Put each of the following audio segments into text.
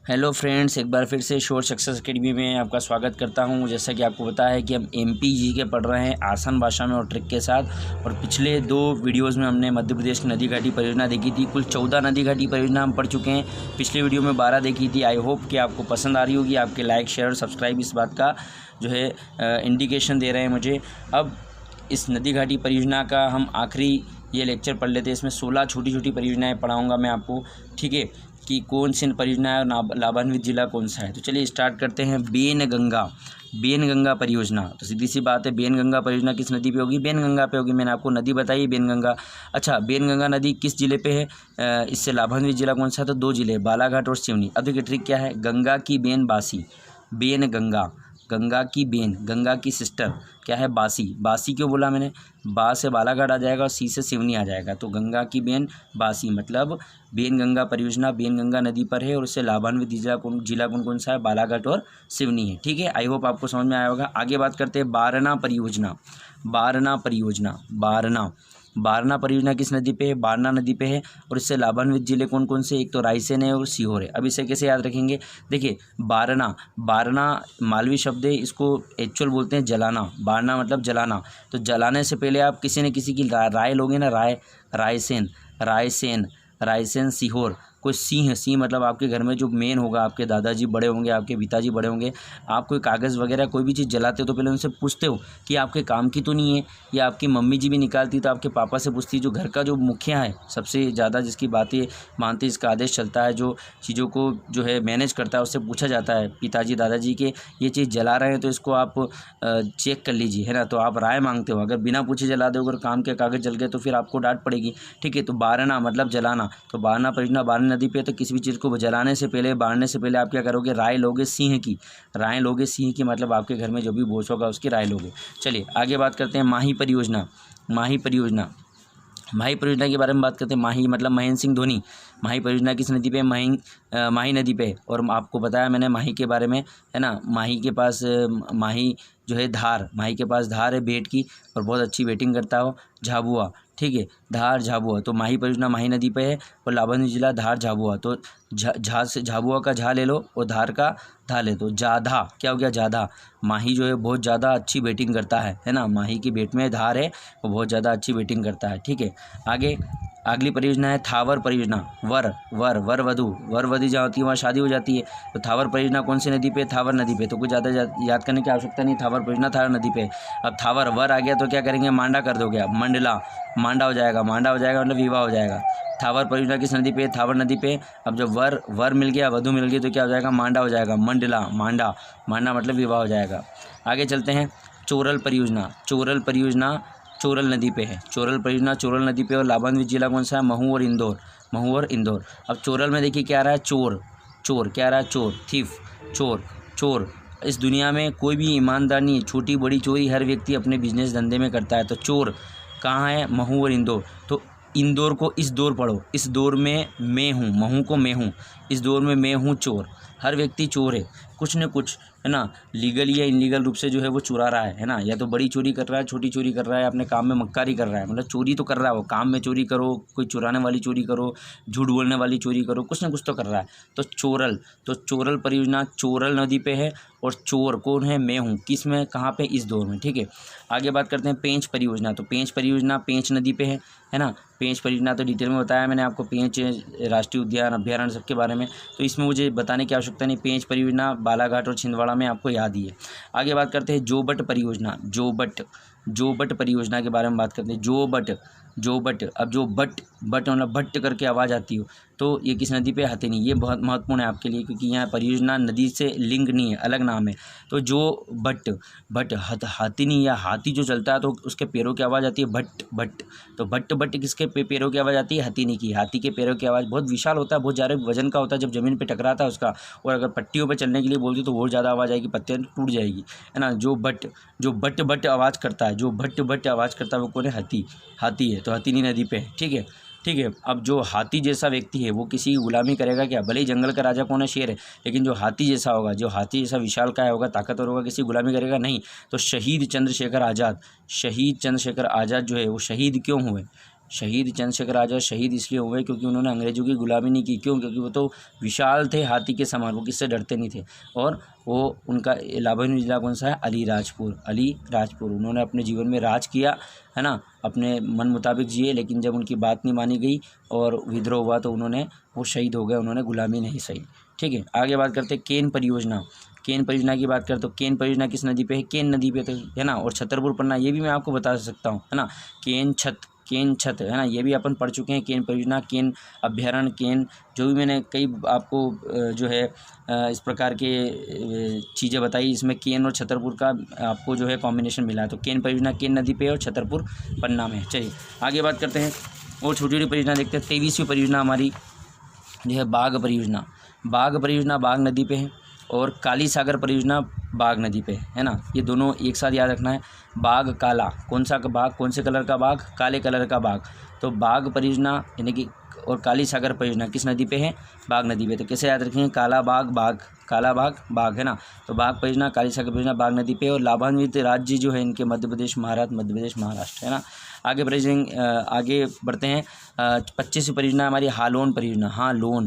Hello friends, एक बार फिर से श्योर सक्सेस एकेडमी में आपका स्वागत करता हूं। जैसा कि आपको पता है कि हम एमपी के पढ़ रहे हैं आसान भाषा में और ट्रिक के साथ। और पिछले 2 वीडियोस में हमने मध्य प्रदेश की नदी घाटी परियोजना देखी थी। कुल 14 नदी घाटी परियोजना हम पढ़ चुके हैं। पिछले वीडियो में 12 देखी थी। आई होप कि आपको पसंद आ रही होगी। आपके लाइक, शेयर और सब्सक्राइब इस बात का जो है इंडिकेशन दे रहे हैं मुझे। अब इस नदी घाटी परियोजना का हम आखिरी ये लेक्चर पढ़ लेते हैं। इसमें 16 छोटी छोटी परियोजनाएँ पढ़ाऊँगा मैं आपको, ठीक है, कि कौन सी परियोजना है और लाभान्वित जिला कौन सा है। तो चलिए स्टार्ट करते हैं। बेनगंगा परियोजना। तो सीधी सी बात है, बेनगंगा परियोजना किस नदी पे होगी? बेनगंगा पे होगी। मैंने आपको नदी बताई बेनगंगा। अच्छा, बेनगंगा नदी किस जिले पे है? इससे लाभान्वित जिला कौन सा है? तो 2 जिले, बालाघाट और सिवनी। अब देखिए ट्रिक क्या है, गंगा की बेन बासी, बेनगंगा, गंगा की बेन, गंगा की सिस्टर क्या है? बासी। बासी क्यों बोला मैंने? बा से बालाघाट आ जाएगा और सी से सिवनी आ जाएगा। तो गंगा की बेन बासी मतलब बेनगंगा परियोजना बेनगंगा नदी पर है और उससे लाभान्वित जिला कौन कौन सा है? बालाघाट और सिवनी है, ठीक है। आई होप आपको समझ में आया होगा। आगे बात करते हैं बारना परियोजना। बारना परियोजना किस नदी पे है? बारना नदी पे है और इससे लाभान्वित जिले कौन कौन से? एक तो रायसेन है और सीहोर है। अब इसे कैसे याद रखेंगे? देखिए बारना मालवी शब्द है, इसको एक्चुअल बोलते हैं जलाना। बारना मतलब जलाना। तो जलाने से पहले आप किसी न किसी की राय लोगे ना, रायसेन सीहोर। कोई सिंह मतलब आपके घर में जो मेन होगा, आपके दादाजी बड़े होंगे, आपके पिताजी बड़े होंगे। आप कोई कागज़ वगैरह कोई भी चीज़ जलाते हो तो पहले उनसे पूछते हो कि आपके काम की तो नहीं है। या आपकी मम्मी जी भी निकालती तो आपके पापा से पूछती। जो घर का जो मुखिया है, सबसे ज़्यादा जिसकी बातें मानती, इसका आदेश चलता है, जो चीज़ों को जो है मैनेज करता है, उससे पूछा जाता है पिताजी दादाजी के ये चीज़ जला रहे हैं तो इसको आप चेक कर लीजिए, है ना। तो आप राय मांगते हो। अगर बिना पूछे जला दो, अगर काम के कागज़ जल गए तो फिर आपको डांट पड़ेगी, ठीक है। तो बारना मतलब जलाना। तो बारना परियोजना बारना नदी पे। तो किसी भी चीज़ को जलाने से पहले, बारने से पहले आप क्या करोगे? राय लोगे सिंह की मतलब आपके घर में जो भी बोझ होगा उसकी राय लोगे। चलिए आगे बात करते हैं माही परियोजना के बारे में बात करते हैं। माही मतलब महेंद्र सिंह धोनी। माही परियोजना किस नदी पे? माही नदी पे। और आपको बताया मैंने माही के बारे में, है ना। माही के पास माही जो है धार, माही के पास धार है बैट की और बहुत अच्छी बैटिंग करता हो, झाबुआ, ठीक है, धार झाबुआ। तो माही परियोजना माही नदी पे है और लाभान्वित जिला धार झाबुआ। तो झा से झाबुआ का झा ले लो और धार का धा ले दो। जाधा क्या हो गया? जाधा। माही जो है बहुत ज़्यादा अच्छी बैटिंग करता है ना। माही की बैट में धार है, वो बहुत ज़्यादा अच्छी बैटिंग करता है, ठीक है। आगे अगली परियोजना है थावर परियोजना। वर वधु जहाँ होती है वहाँ शादी हो जाती है। तो थावर परियोजना कौन सी नदी पे? थावर नदी पे। तो कुछ ज़्यादा याद करने की आवश्यकता नहीं, थावर परियोजना थावर नदी पे। अब थावर वर आ गया तो क्या करेंगे? मांडा कर दोगे आप, मंडला, मांडा हो जाएगा मतलब विवाह हो जाएगा। थावर परियोजना किस नदी पे? थावर नदी पे। अब जब वर मिल गया, वधु मिल गई तो क्या हो जाएगा? मांडा हो जाएगा, मंडला, मांडा मतलब विवाह हो जाएगा। आगे चलते हैं। चोरल परियोजना चोरल नदी पे है। चोरल परियोजना चोरल नदी पे और लाभान्वित जिला कौन सा है? महू और इंदौर। अब चोरल में देखिए क्या आ रहा है? चोर क्या आ रहा है? चोर, थीफ, चोर। इस दुनिया में कोई भी ईमानदार नहीं है। छोटी बड़ी चोरी हर व्यक्ति अपने बिजनेस धंधे में करता है। तो चोर कहाँ है? महू और इंदौर। तो इंदौर को इस दौर पढ़ो। इस दौर में मैं हूँ, महू को मैं हूँ, इस दौर में मैं हूँ चोर। हर व्यक्ति चोर है, कुछ न कुछ, है ना। लीगली या इनलीगल रूप से जो है वो चुरा रहा है ना। या तो बड़ी चोरी कर रहा है, छोटी चोरी कर रहा है, अपने काम में मक्कारी कर रहा है। मतलब चोरी तो कर रहा है वो, काम में चोरी करो, कोई चुराने वाली चोरी करो, झूठ बोलने वाली चोरी करो, कुछ न कुछ तो कर रहा है। तो चोरल परियोजना चोरल नदी पे है और चोर कौन है? मैं हूँ। किस में? कहाँ पे? इस दौर में, ठीक है। आगे बात करते हैं पेंच परियोजना। तो पेंच परियोजना पेंच नदी पे है ना। पेंच परियोजना तो डिटेल में बताया मैंने आपको, पेंच राष्ट्रीय उद्यान, अभ्यारण्य सबके बारे में। तो इसमें मुझे बताने की आवश्यकता नहीं। पेंच परियोजना बालाघाट और छिंदवाड़ा में आपको याद ही है। आगे बात करते हैं जोबट परियोजना। जोबट परियोजना के बारे में बात करते हैं। जोबट। अब जो बट मतलब भट्ट करके आवाज़ आती हो, तो ये किस नदी पे? हथिनी। ये बहुत महत्वपूर्ण है आपके लिए, क्योंकि यहाँ परियोजना नदी से लिंक नहीं है, अलग नाम है। तो जो बट हथिनी या हाथी जो चलता है तो उसके पैरों की आवाज़ आती है भट्ट। तो भट्ट किसके पैरों की आवाज़ आती है? हथिनी की। हाथी के पैरों की आवाज़ बहुत विशाल होता है, बहुत ज़्यादा वजन का होता है जब ज़मीन पे टकराता है उसका। और अगर पट्टियों पे चलने के लिए बोलती तो बहुत ज़्यादा आवाज़ आएगी, पत्तियाँ टूट जाएगी, है ना। जो बट आवाज़ करता है, जो भट्ट आवाज़ करता है वो कौन है? हाथी है। तो हथिनी नदी पे है, ठीक है। अब जो हाथी जैसा व्यक्ति है वो किसी की गुलामी करेगा क्या? भले ही जंगल का राजा कौन है? शेर है, लेकिन जो हाथी जैसा होगा, जो हाथी जैसा विशालकाय होगा, ताकतवर होगा, किसी गुलामी करेगा नहीं। तो शहीद चंद्रशेखर आज़ाद जो है वो शहीद क्यों हुए? शहीद चंद्रशेखर आज़ाद शहीद इसलिए हुए क्योंकि उन्होंने अंग्रेज़ों की गुलामी नहीं की। क्यों? क्योंकि वो तो विशाल थे, हाथी के समान, वो किससे डरते नहीं थे। और वो उनका लाभान्वित जिला कौन सा है? अलीराजपुर। अलीराजपुर। उन्होंने अपने जीवन में राज किया, है ना, अपने मन मुताबिक जिए, लेकिन जब उनकी बात नहीं मानी गई और विद्रोह हुआ तो वो शहीद हो गए, उन्होंने गुलामी नहीं सही। ठीक है, आगे बात करते हैं केन परियोजना। केन परियोजना की बात करें तो केन परियोजना किस नदी पे है? केन नदी पे, तो है ना। और छतरपुर पन्ना, ये भी मैं आपको बता सकता हूँ, है ना। केन छत, है ना, ये भी अपन पढ़ चुके हैं। केन परियोजना, केन अभ्यारण्य, केन, जो भी मैंने कई आपको जो है इस प्रकार के चीज़ें बताई, इसमें केन और छतरपुर का आपको जो है कॉम्बिनेशन मिला है। तो केन परियोजना केन नदी पे और छतरपुर पन्ना में। चलिए आगे बात करते हैं और छोटी छोटी परियोजना देखते हैं। 23वीं परियोजना हमारी जो है बाघ परियोजना। बाघ परियोजना बाघ नदी पे है और काली सागर परियोजना बाघ नदी पे है ना। ये दोनों एक साथ याद रखना है। बाघ काला, कौन सा बाघ? कौन से कलर का बाघ? काले कलर का बाघ। तो बाघ परियोजना यानी कि और काली सागर परियोजना किस नदी पे है? बाघ नदी पे। तो कैसे याद रखेंगे? काला बाघ बाघ, काला बाघ बाघ, है ना। तो बाघ परियोजना, काली सागर परियोजना बाघ नदी पे। और लाभान्वित राज्य जो है इनके मध्य प्रदेश, महाराष्ट्र, है ना। आगे बढ़ते हैं। 25वीं परियोजना हमारी हालोन परियोजना। हाँ लोन,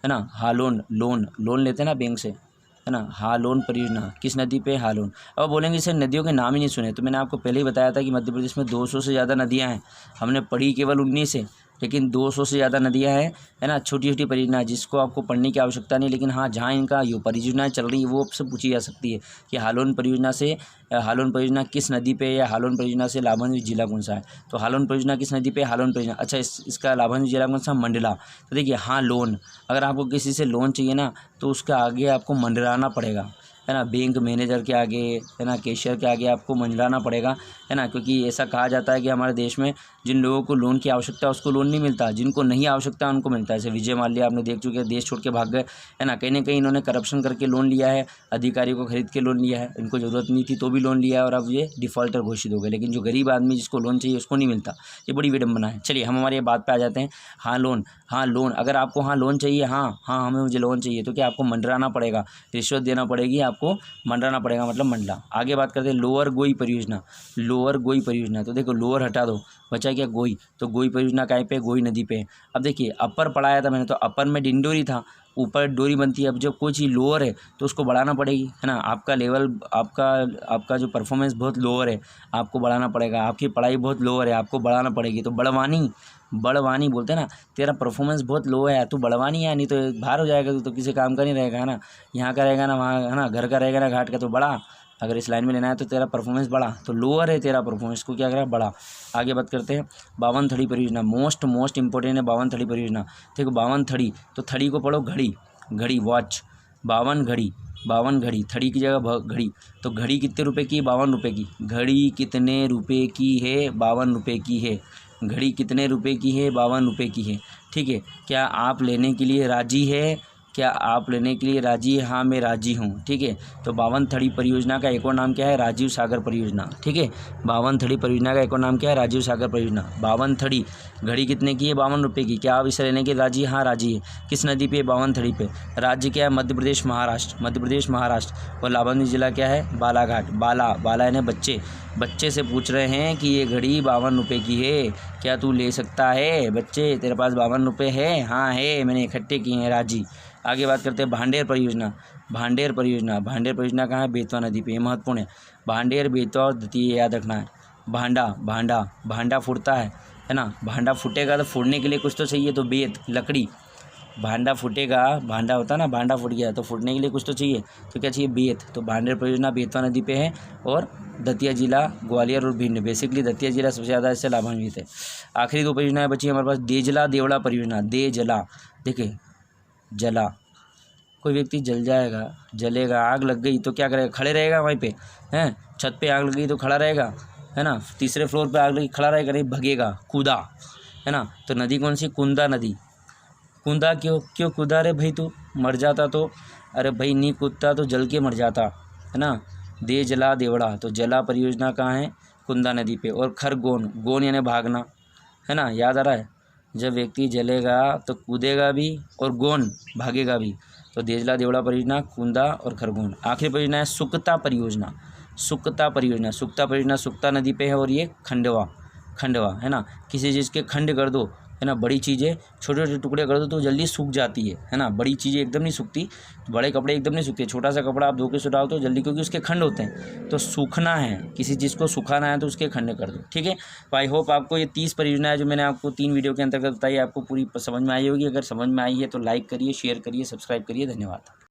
है ना, हालोन, लोन लेते हैं ना बैंक से, है ना। हालोन परियोजना किस नदी पे? हालोन। अब बोलेंगे सर नदियों के नाम ही नहीं सुने, तो मैंने आपको पहले ही बताया था कि मध्य प्रदेश में 200 से ज़्यादा नदियाँ हैं। हमने पढ़ी केवल 19 है, लेकिन 200 से ज़्यादा नदियाँ हैं, है ना। छोटी छोटी परियोजना जिसको आपको पढ़ने की आवश्यकता नहीं, लेकिन हाँ जहाँ इनका यो परियोजनाएँ चल रही है वो आपसे पूछी जा सकती है कि हालोन परियोजना किस नदी पे, या हालोन परियोजना से लाभान्वित जिला कौन सा है। तो हालोन परियोजना किस नदी पे? हालोन परियोजना। अच्छा, इसका लाभान्वित जिला कौन सा? मंडला। तो देखिए हाँ लोन, अगर आपको किसी से लोन चाहिए ना तो उसका आगे आपको मंडराना पड़ेगा, है ना। बैंक मैनेजर के आगे, है ना, कैशियर के आगे आपको मंडराना पड़ेगा, है ना। क्योंकि ऐसा कहा जाता है कि हमारे देश में जिन लोगों को लोन की आवश्यकता है उसको लोन नहीं मिलता, जिनको नहीं आवश्यकता उनको मिलता है। जैसे विजय माल्या आपने देख चुके हैं, देश छोड़ के भाग गए, है ना। कहीं ना कहीं इन्होंने करप्शन करके लोन लिया है, अधिकारियों को खरीद के लोन लिया है, इनको ज़रूरत नहीं थी तो भी लोन लिया है और अब ये डिफ़ॉल्टर घोषित हो गए। लेकिन जो गरीब आदमी जिसको लोन चाहिए उसको नहीं मिलता, ये बड़ी विडम्बना है। चलिए हम हमारी बात पे आ जाते हैं। हाँ लोन, अगर आपको हाँ लोन चाहिए, हाँ मुझे लोन चाहिए, तो क्या आपको मंडराना पड़ेगा, रिश्वत देना पड़ेगी, आपको मंडराना पड़ेगा, मतलब मंडला। आगे बात करते हैं लोअर गोई परियोजना। तो देखो लोअर हटा दो, बचा क्या? गोई। तो गोई परियोजना कहीं पे? गोई नदी पे। अब देखिए अपर पढ़ाया था मैंने, तो अपर में डिंडोरी था, ऊपर डोरी बनती है। अब जब कोई चीज़ लोअर है तो उसको बढ़ाना पड़ेगी, है ना। आपका लेवल, आपका जो परफॉर्मेंस बहुत लोअर है, आपको बढ़ाना पड़ेगा। आपकी पढ़ाई बहुत लोअर है, आपको बढ़ाना पड़ेगी। तो बड़वानी बोलते हैं ना, तेरा परफॉर्मेंस बहुत लो है, तू बड़वानी है, नहीं तो बाहर हो जाएगा, तो किसी काम का नहीं रहेगा, है ना। यहाँ का रहेगा ना वहाँ, है ना, घर का रहेगा ना घाट का, तो बड़ा। अगर इस लाइन में लेना है तो तेरा परफॉर्मेंस बढ़ा, तो लोअर है तेरा परफॉर्मेंस, को क्या करें? बढ़ा। आगे बात करते हैं बावन थड़ी परियोजना। मोस्ट इंपॉर्टेंट है बावन थड़ी परियोजना। देखो बावन थड़ी, तो थड़ी को पढ़ो घड़ी वॉच। बावन घड़ी, थड़ी की जगह घड़ी। तो घड़ी कितने रुपए की? 52 रुपये की। घड़ी कितने रुपए की है? 52 रुपये की है। घड़ी कितने रुपए की है? 52 रुपये की है। ठीक है, क्या आप लेने के लिए राजी है? हाँ मैं राजी हूँ। ठीक है, तो 52 थड़ी परियोजना का एक और नाम क्या है? राजीव सागर परियोजना। ठीक है, 52 थड़ी परियोजना का एक और नाम क्या है? राजीव सागर परियोजना। 52 थड़ी, घड़ी कितने की है? 52 रुपये की। क्या आप इसे लेने के राजी? हाँ राजी है। किस नदी पे? 52 थड़ी पे। राज्य क्या है? मध्य प्रदेश महाराष्ट्र। और लाभान्वित जिला क्या है? बालाघाट। बाला यानी बच्चे से पूछ रहे हैं कि ये घड़ी 52 रुपये की है, क्या तू ले सकता है? बच्चे तेरे पास 52 रुपये है? हाँ है, मैंने इकट्ठे किए हैं, राजी। आगे बात करते हैं भांडेर परियोजना कहाँ है? बेतवा नदी पे। ये महत्वपूर्ण है। भांडेर, बेतवा और दतिया याद रखना है। भांडा फूटता है ना। भांडा फूटेगा तो फोड़ने के लिए कुछ तो चाहिए, तो बेत, लकड़ी। भांडा फूटेगा, भांडा होता है ना, भांडा फूट गया तो फूटने के लिए कुछ तो चाहिए, तो क्या चाहिए? बेत। तो भांडेर परियोजना बेतवा नदी पे है। और दतिया जिला, ग्वालियर और भिंड, बेसिकली दतिया जिला सबसे ज़्यादा इससे लाभान्वित है। आखिरी 2 परियोजनाएं बची हमारे पास। देजला देवड़ा परियोजना। देखिए जला, कोई व्यक्ति जलेगा, आग लग गई तो क्या करेगा? खड़े रहेगा वहीं पे, हैं। छत पे आग लग गई तो खड़ा रहेगा, है ना। तीसरे फ्लोर पे आग लगी, खड़ा रहेगा नहीं, भगेगा, कूदा, है ना। तो नदी कौन सी? कुंदा नदी। कूदा क्यों कूदा रे भाई? तू मर जाता तो? अरे भाई नहीं कूदता तो जल के मर जाता, है ना। दे जला देवड़ा, तो जला परियोजना कहाँ है? कुंदा नदी पे। और गोन यानी भागना, है ना, याद आ रहा है। जब व्यक्ति जलेगा तो कूदेगा भी और गोन भागेगा भी। तो देजला देवड़ा परियोजना, कुंदा और खरगोन। आखिरी परियोजना है सुकता परियोजना। सुकता परियोजना सुकता नदी पे है और ये खंडवा खंडवा, है ना। किसी चीज़ के खंड कर दो, है ना, बड़ी चीज़ें छोटे छोटे टुकड़े कर दो तो जल्दी सूख जाती है ना। बड़ी चीज़ें एकदम नहीं सूखती, बड़े कपड़े एकदम नहीं सूखते। छोटा सा कपड़ा आप धो के सुखाओ तो जल्दी, क्योंकि उसके खंड होते हैं। तो सूखना है, किसी चीज़ को सुखाना है तो उसके खंड कर दो, ठीक है। तो आई होप आपको ये 30 परियोजनाएं जो मैंने आपको 3 वीडियो के अंतर्गत बताई आपको पूरी समझ में आई होगी। अगर समझ में आई है तो लाइक करिए, शेयर करिए, सब्सक्राइब करिए। धन्यवाद।